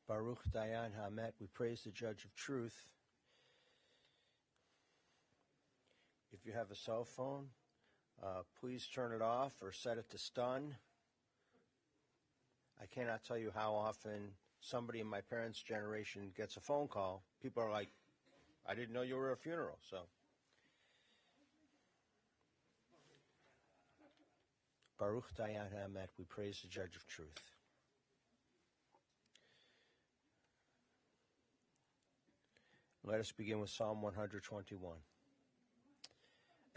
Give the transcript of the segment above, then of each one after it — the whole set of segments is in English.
Baruch Dayan Hamet, we praise the Judge of Truth. If you have a cell phone, please turn it off or set it to stun. I cannot tell you how often somebody in my parents' generation gets a phone call. People are like, I didn't know you were at a funeral, so. Baruch Dayan Hamet, we praise the Judge of Truth. Let us begin with Psalm 121.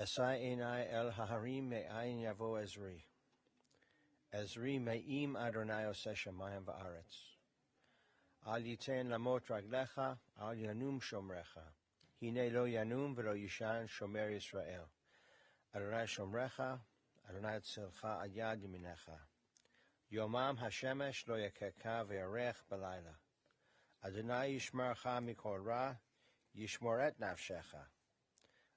Esai enai el haharim me'ayin yavo Ezri. Ezri me'im Adonai oseh shamayim va'aretz. Al yiten lamot raglecha, al yanum shomrecha. Hine lo yanum v'lo yishan shomer Yisrael. Adonai shomrecha, Adonai tzilcha al yad yaminecha. Yomam hashemesh lo yakeka ve'arech balayla. Adonai yishmarcha mikol ra, yishmor et nafshecha.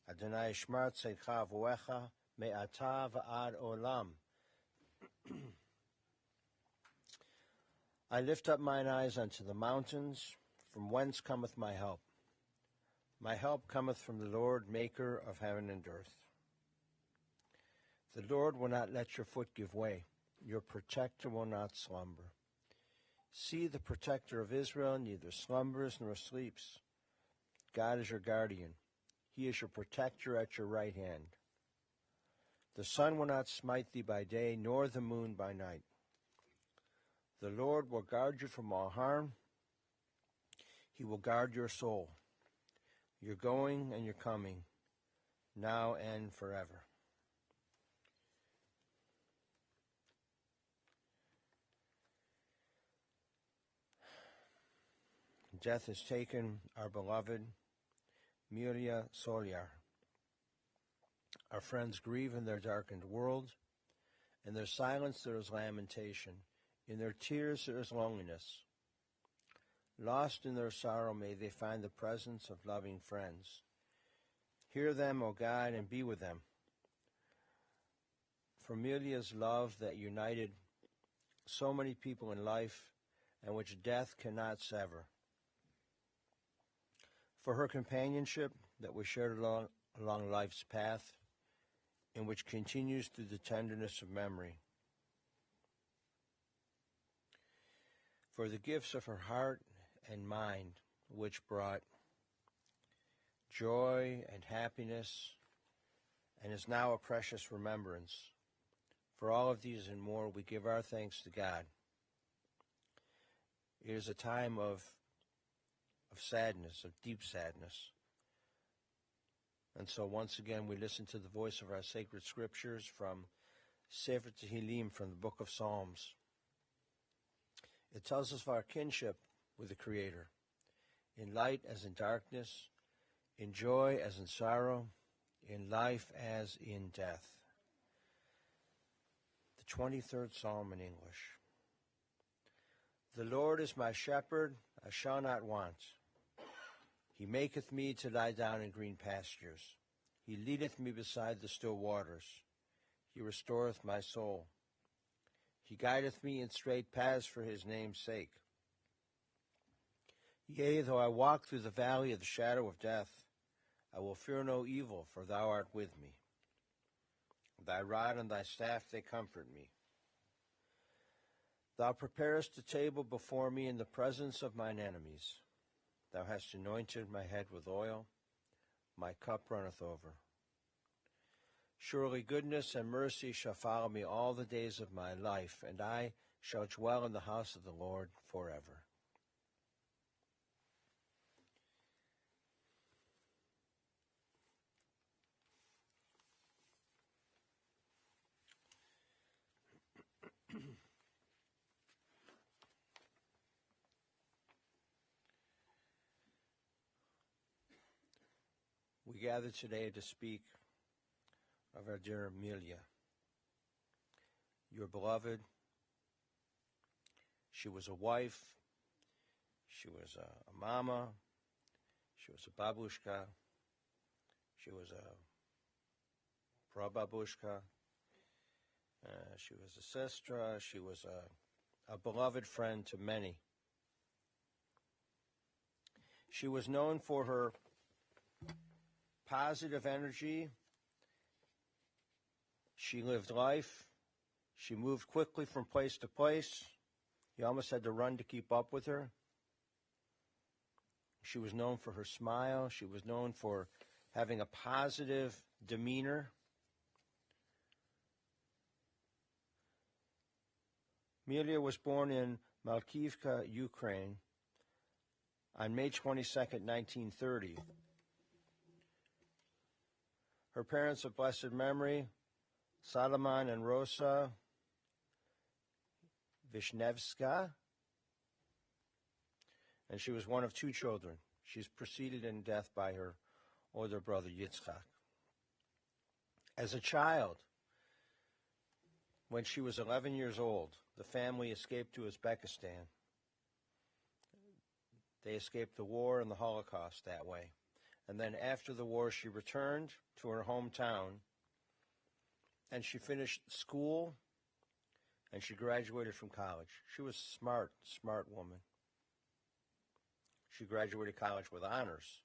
Adonai yishmar tzedcha v'oecha me'ata v'ad olam. I lift up mine eyes unto the mountains, from whence cometh my help. My help cometh from the Lord, maker of heaven and earth. The Lord will not let your foot give way. Your protector will not slumber. See, the protector of Israel neither slumbers nor sleeps. God is your guardian. He is your protector at your right hand. The sun will not smite thee by day, nor the moon by night. The Lord will guard you from all harm. He will guard your soul, your going and your coming, now and forever. Death has taken our beloved Milya Solyar. Our friends grieve in their darkened world. In their silence there is lamentation. In their tears there is loneliness. Lost in their sorrow may they find the presence of loving friends. Hear them, O God, and be with them. For Milya's love that united so many people in life and which death cannot sever. For her companionship that was shared along life's path and which continues through the tenderness of memory. For the gifts of her heart and mind, which brought joy and happiness, and is now a precious remembrance. For all of these and more, we give our thanks to God. It is a time of sadness, of deep sadness. And so once again, we listen to the voice of our sacred scriptures from Sefer Tehillim, from the book of Psalms. It tells us of our kinship with the Creator, in light as in darkness, in joy as in sorrow, in life as in death. The 23rd Psalm in English. The Lord is my shepherd, I shall not want. He maketh me to lie down in green pastures. He leadeth me beside the still waters. He restoreth my soul. He guideth me in straight paths for his name's sake. Yea, though I walk through the valley of the shadow of death, I will fear no evil, for thou art with me. Thy rod and thy staff, they comfort me. Thou preparest a table before me in the presence of mine enemies. Thou hast anointed my head with oil. My cup runneth over. Surely goodness and mercy shall follow me all the days of my life, and I shall dwell in the house of the Lord forever. We gather today to speak of our dear Milya, your beloved. She was a wife, she was a mama, she was a babushka, she was a prababushka, she was a sister, she was a beloved friend to many. She was known for her positive energy. She lived life. She moved quickly from place to place. You almost had to run to keep up with her. She was known for her smile. She was known for having a positive demeanor. Milya was born in Malkivka, Ukraine, on May 22nd, 1930. Her parents of blessed memory, Solomon and Rosa Vishnevska, and she was one of two children. She's preceded in death by her older brother Yitzchak. As a child, when she was 11 years old, the family escaped to Uzbekistan. They escaped the war and the Holocaust that way. And then after the war, she returned to her hometown, and she finished school, and she graduated from college. She was a smart woman. She graduated college with honors.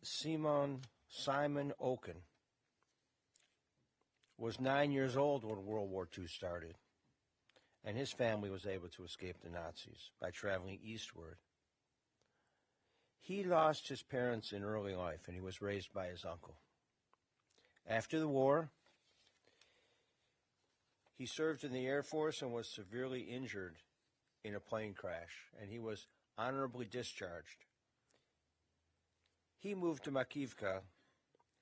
Simon Oken was 9 years old when World War II started, and his family was able to escape the Nazis by traveling eastward. He lost his parents in early life, and he was raised by his uncle. After the war, he served in the Air Force and was severely injured in a plane crash, and he was honorably discharged. He moved to Makivka,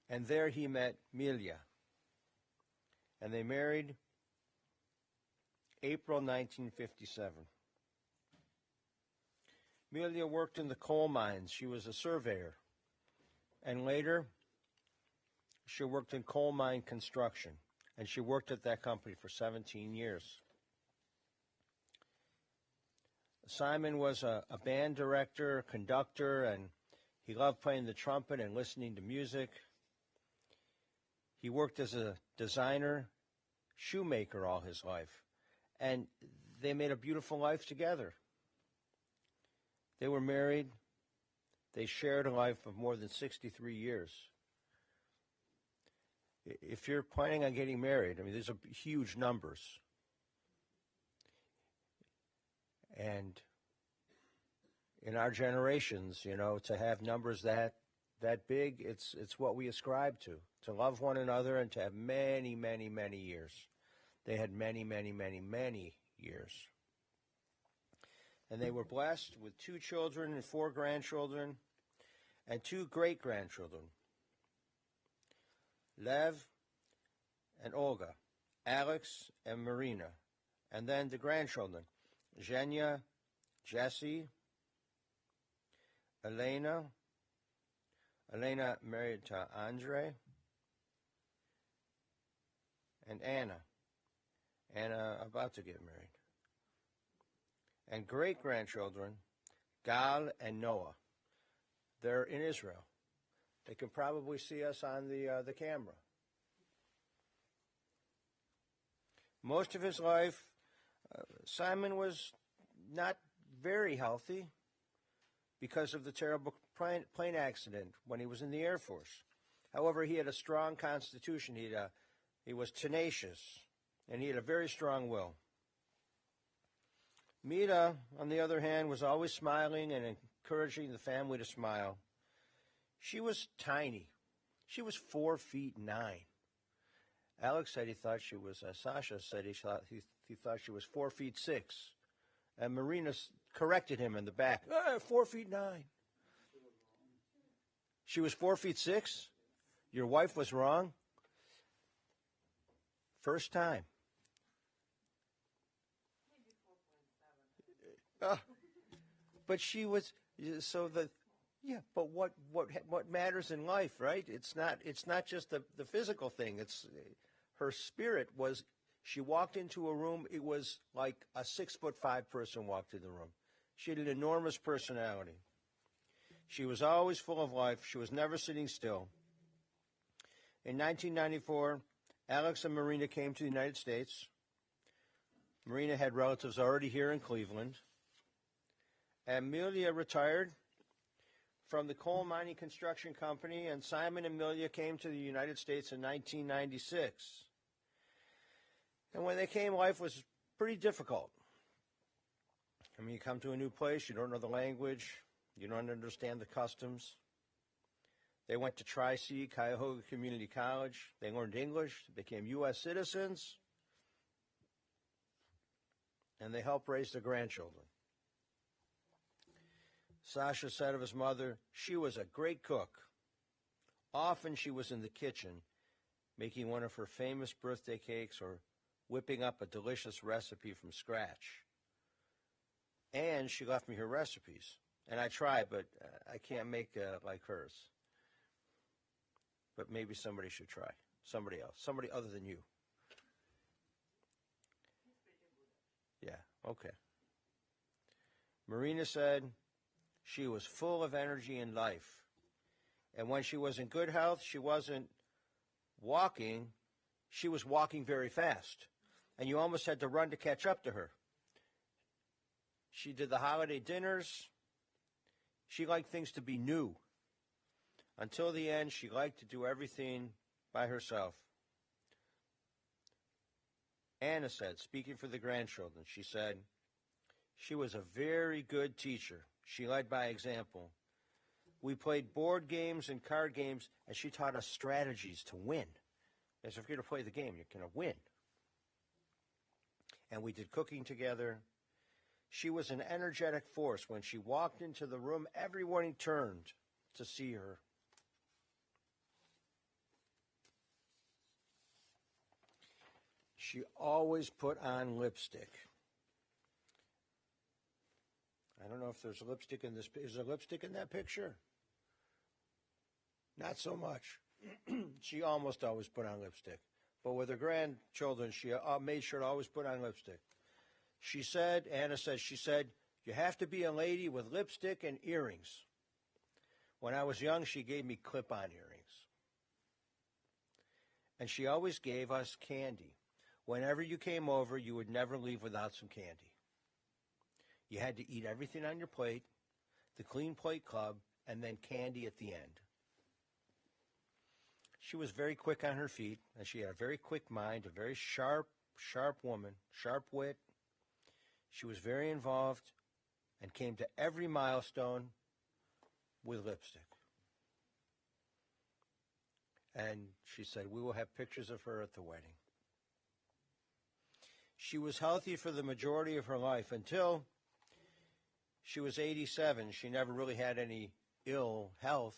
and there he met Milya, and they married April 1957. Milya worked in the coal mines. She was a surveyor, and later she worked in coal mine construction, and she worked at that company for 17 years. Simon was a band director, conductor, and he loved playing the trumpet and listening to music. He worked as a designer, shoemaker all his life, and they made a beautiful life together. They were married. They shared a life of more than 63 years. If you're planning on getting married, I mean, these are huge numbers. And in our generations, you know, to have numbers that big, it's what we ascribe to love one another and to have many, many, many years. They had many, many, many, many years. And they were blessed with 2 children and 4 grandchildren and 2 great-grandchildren, Lev and Olga, Alex and Marina, and then the grandchildren, Zhenya, Jesse, Elena married to Andre, and Anna about to get married. And great-grandchildren, Gal and Noah. They're in Israel. They can probably see us on the camera. Most of his life, Simon was not very healthy because of the terrible plane accident when he was in the Air Force. However, he had a strong constitution. He was tenacious, and he had a very strong will. Mita, on the other hand, was always smiling and encouraging the family to smile. She was tiny. She was 4'9". Alex said he thought she was, Sasha said he thought she was 4'6". And Marina corrected him in the back, 4'9". She was 4'6"? Your wife was wrong? First time. But she was, so the, yeah, but what matters in life, right? It's not just the physical thing. It's her spirit was, she walked into a room, it was like a 6'5" person walked in the room. She had an enormous personality. She was always full of life. She was never sitting still. In 1994, Alex and Marina came to the United States. Marina had relatives already here in Cleveland. And Milya retired from the coal mining construction company, and Simon and Milya came to the United States in 1996. And when they came, life was pretty difficult. I mean, you come to a new place, you don't know the language, you don't understand the customs. They went to Tri-C, Cuyahoga Community College. They learned English, became U.S. citizens, and they helped raise their grandchildren. Sasha said of his mother, she was a great cook. Often she was in the kitchen making one of her famous birthday cakes or whipping up a delicious recipe from scratch. And she left me her recipes. And I tried, but I can't make like hers. But maybe somebody should try. Somebody else. Somebody other than you. Yeah, okay. Marina said she was full of energy and life. And when she was in good health, she wasn't walking. She was walking very fast. And you almost had to run to catch up to her. She did the holiday dinners. She liked things to be new. Until the end, she liked to do everything by herself. Anna said, speaking for the grandchildren, she said, she was a very good teacher. She led by example. We played board games and card games, and she taught us strategies to win. As if you're going to play the game, you're going to win. And we did cooking together. She was an energetic force. When she walked into the room, everyone turned to see her. She always put on lipstick. I don't know if there's lipstick in this. Is there lipstick in that picture? Not so much. She almost always put on lipstick. But with her grandchildren, she made sure to always put on lipstick. She said, Anna says, she said, you have to be a lady with lipstick and earrings. When I was young, she gave me clip-on earrings. And she always gave us candy. Whenever you came over, you would never leave without some candy. You had to eat everything on your plate, the Clean Plate Club, and then candy at the end. She was very quick on her feet, and she had a very quick mind, a very sharp woman, sharp wit. She was very involved and came to every milestone with lipstick. And she said, we will have pictures of her at the wedding. She was healthy for the majority of her life until she was 87. She never really had any ill health.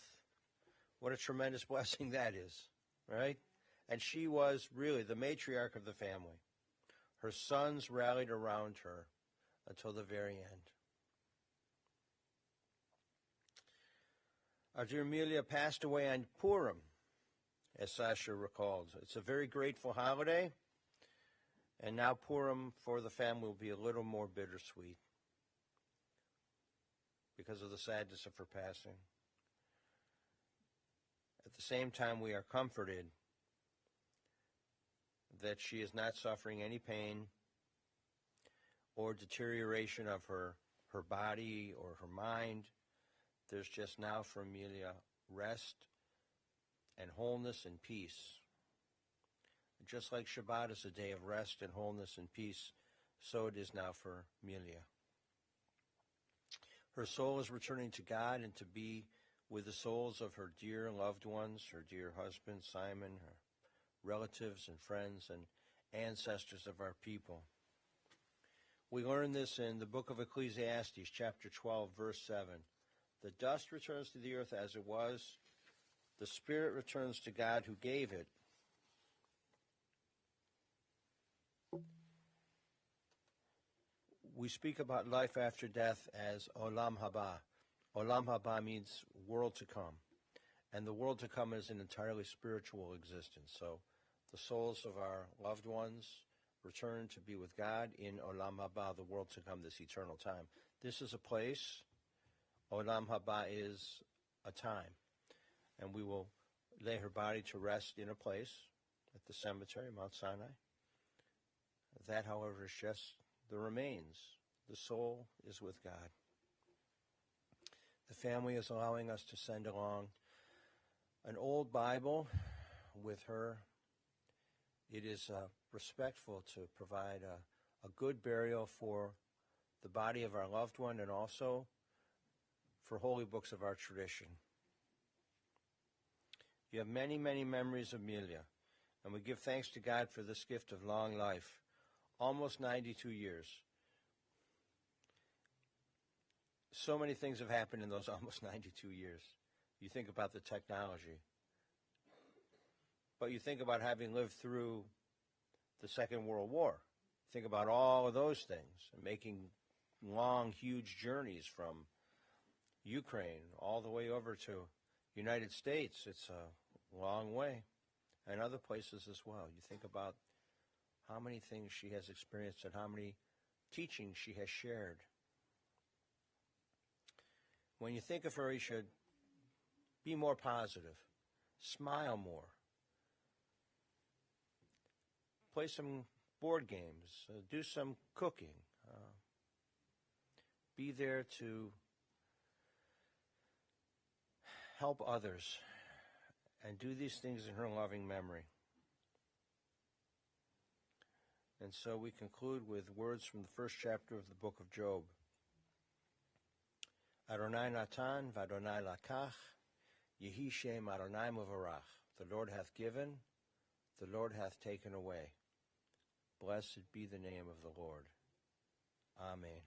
What a tremendous blessing that is, right? And she was really the matriarch of the family. Her sons rallied around her until the very end. Our dear Milya passed away on Purim, as Sasha recalled. It's a very grateful holiday, and now Purim for the family will be a little more bittersweet because of the sadness of her passing. At the same time, we are comforted that she is not suffering any pain or deterioration of her body or her mind. There's just now for Milya rest and wholeness and peace. Just like Shabbat is a day of rest and wholeness and peace, so it is now for Milya. Her soul is returning to God and to be with the souls of her dear loved ones, her dear husband, Simon, her relatives and friends and ancestors of our people. We learn this in the book of Ecclesiastes, chapter 12, verse 7. The dust returns to the earth as it was. The spirit returns to God who gave it. We speak about life after death as Olam Haba. Olam Haba means world to come. And the world to come is an entirely spiritual existence. So the souls of our loved ones return to be with God in Olam Haba, the world to come, this eternal time. This is a place. Olam Haba is a time. And we will lay her body to rest in a place at the cemetery, Mount Sinai. That, however, is just the remains. The soul is with God. The family is allowing us to send along an old Bible with her. It is respectful to provide a good burial for the body of our loved one and also for holy books of our tradition. You have many, many memories of Milya, and we give thanks to God for this gift of long life, almost 92 years. So many things have happened in those almost 92 years. You think about the technology, but you think about having lived through the Second World War. Think about all of those things and making long, huge journeys from Ukraine all the way over to United States. It's a long way, and other places as well. You think about how many things she has experienced and how many teachings she has shared. When you think of her, you should be more positive, smile more, play some board games, do some cooking, be there to help others, and do these things in her loving memory. And so we conclude with words from the first chapter of the book of Job. Adonai Natan v'Adonai Lakach, Yehi Shem Adonai Mevorach. The Lord hath given, the Lord hath taken away. Blessed be the name of the Lord. Amen.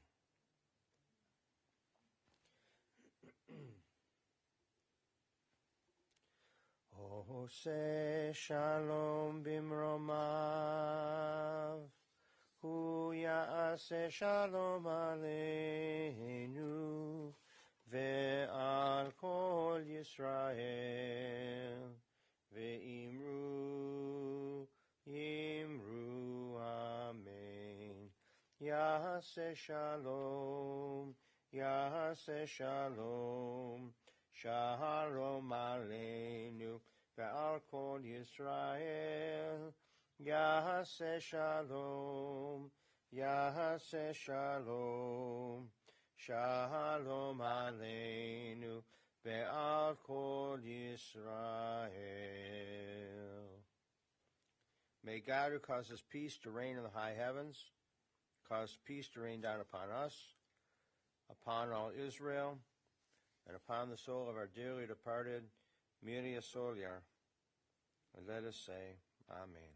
Ose shalom bimromav, hu ya'aseh shalom aleinu, ve'al kol Yisrael, ve'imru, imru, amen. Ya'aseh shalom, ya'aseh shalom, shalom aleinu, ve'al kol Yisrael, Yahaseh shalom, Yahaseh shalom, shalom aleinu, ve'al kol Yisrael. May God, who causes peace to reign in the high heavens, cause peace to rain down upon us, upon all Israel, and upon the soul of our dearly departed Milya Solyar. And let us say, Amen.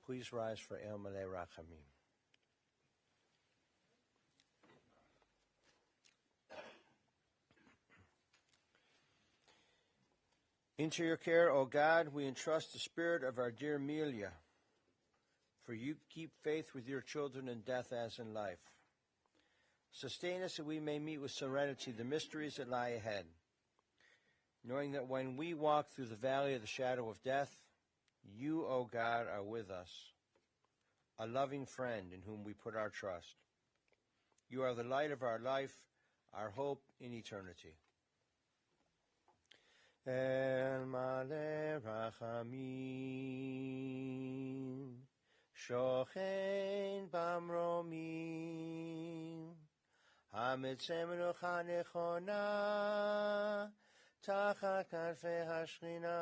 Please rise for El Malei Rachamim. Into your care, O God, we entrust the spirit of our dear Milya, for you keep faith with your children in death as in life. Sustain us that we may meet with serenity the mysteries that lie ahead, knowing that when we walk through the valley of the shadow of death, you, O God, are with us, a loving friend in whom we put our trust. You are the light of our life, our hope in eternity. El Malei Rachamim, Shochen Bamromim, Hamitzeh Menucha Nechona, Tachat Kanfei Hashchina,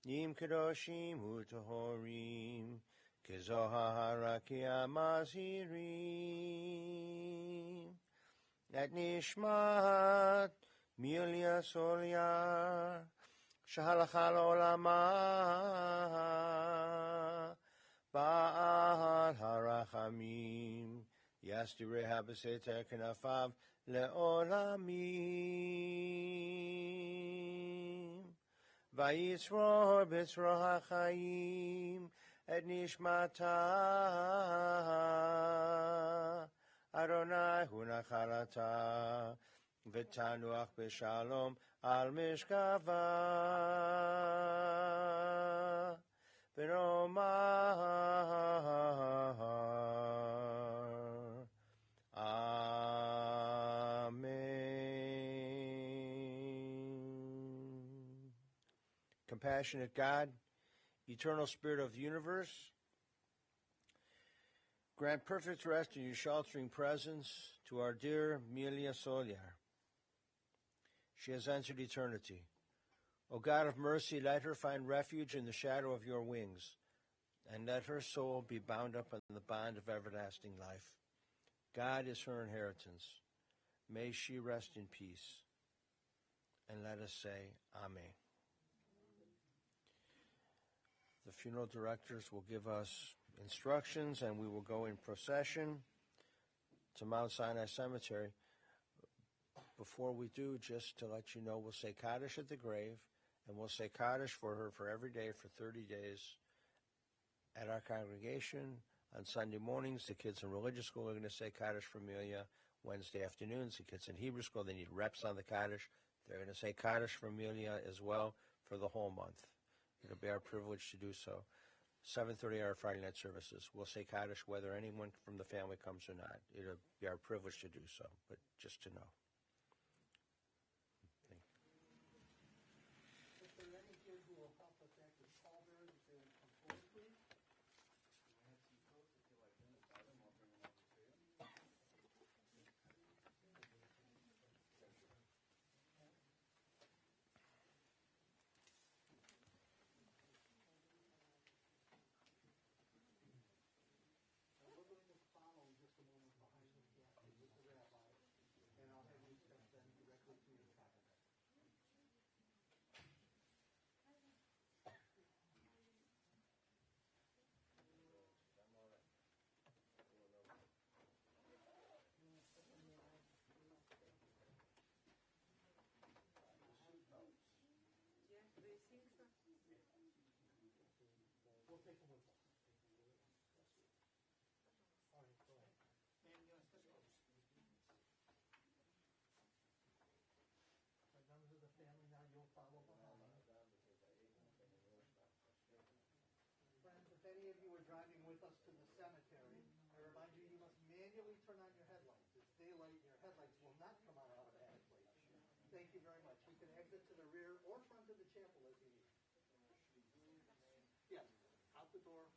Im Kedoshim U'Tohorim, Kezohar Harakia Mazirim, Et Nishmat Milya Solyar, Shehalacha L'Olama, Ba'al Harachamim, Yasdireha B'Seter Kenafav Le'olamim, Vayitzror B'Tzror HaChaim, Et Nishmata, Adonai hu nachalata, v'tanuach b'shalom al mishkava, v'nomar Amen. compassionate God, eternal Spirit of the universe, grant perfect rest in your sheltering presence to our dear Milya Solyar. She has entered eternity. O God of mercy, let her find refuge in the shadow of your wings, and let her soul be bound up in the bond of everlasting life. God is her inheritance. May she rest in peace. And let us say, Amen. The funeral directors will give us instructions, and we will go in procession to Mount Sinai Cemetery. Before we do, just to let you know, we'll say Kaddish at the grave, and we'll say Kaddish for her for every day for 30 days at our congregation. On Sunday mornings, the kids in religious school are going to say Kaddish for Milya. Wednesday afternoons, the kids in Hebrew school, they need reps on the Kaddish. They're going to say Kaddish for Milya as well for the whole month. It'll be our privilege to do so. 7:30 are our Friday night services. We'll say Kaddish whether anyone from the family comes or not. It'll be our privilege to do so, but just to know. If there are any here who will help us act as pallbearers, if they would come forward, please. I have some coats if you'll identify them. I'll bring them over to you. We're going to follow just a moment behind the captain with the rabbi, and I'll have you step then directly to your cabinet. We'll take them with us. All right, go ahead. The members of the family now, you'll follow behind. Friends, if any of you are driving with us to the cemetery, I remind you, you must manually turn on your headlights. It's daylight, your headlights will not come on automatically. Thank you very much. You can exit to the rear or front of the chapel as you need. Yes, out the door.